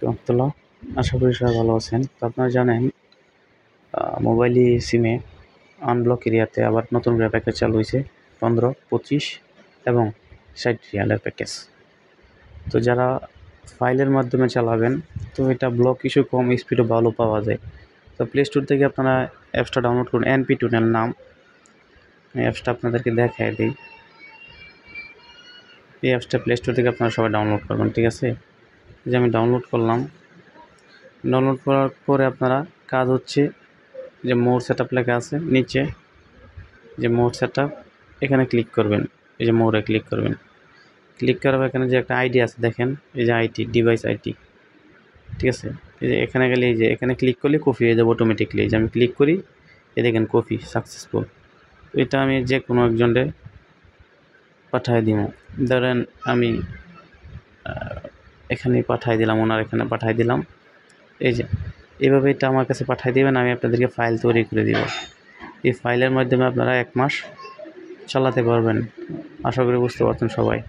রহমতুল্লাহ। আশা করি সবাই ভালো আছেন। তো আপনারা জানেন মোবাইল সিমে আনব্লক এরিয়াতে আবার নতুন করে প্যাকেজ চালু হয়েছে 15, 25 এবং 60 রিয়ালের প্যাকেজ। তো যারা ফাইলের মাধ্যমে চালাবেন তো এটা ব্লক ইস্যু কম, স্পিডও ভালো পাওয়া যায়। তো প্লে স্টোর থেকে আপনারা অ্যাপসটা ডাউনলোড করুন। NP টুনেল নাম, এই অ্যাপসটা আপনাদেরকে দেখায় দিই। এই অ্যাপসটা প্লে স্টোর থেকে আপনারা সবাই ডাউনলোড করবেন, ঠিক আছে? যে আমি ডাউনলোড করলাম। ডাউনলোড করার পরে আপনারা কাজ হচ্ছে যে মোর সেটআপ লেখা আছে নিচে, যে মোর সেটআপ এখানে ক্লিক করবেন। এই যে মোরে ক্লিক করবেন। ক্লিক করার পর এখানে যে একটা আইডি আছে দেখেন, এই যে আইটি, ডিভাইস আইটি, ঠিক আছে? এই যে এখানে গেলে এই যে এখানে ক্লিক করলে কপি হয়ে যাবে অটোমেটিকলি। এই যে আমি ক্লিক করি, এই দেখেন কপি সাকসেসফুল। এটা আমি যে কোনো একজনের পাঠায় দিব। ধরেন আমি এখানে পাঠাই দিলাম, ওনার এখানে পাঠাই দিলাম। এই যে এইভাবে এটা আমার কাছে পাঠিয়ে দেবেন, আমি আপনাদেরকে ফাইল তৈরি করে দিব। এই ফাইলের মাধ্যমে আপনারা 1 মাস চালাতে পারবেন। আশা করি বুঝতে পারছেন সবাই।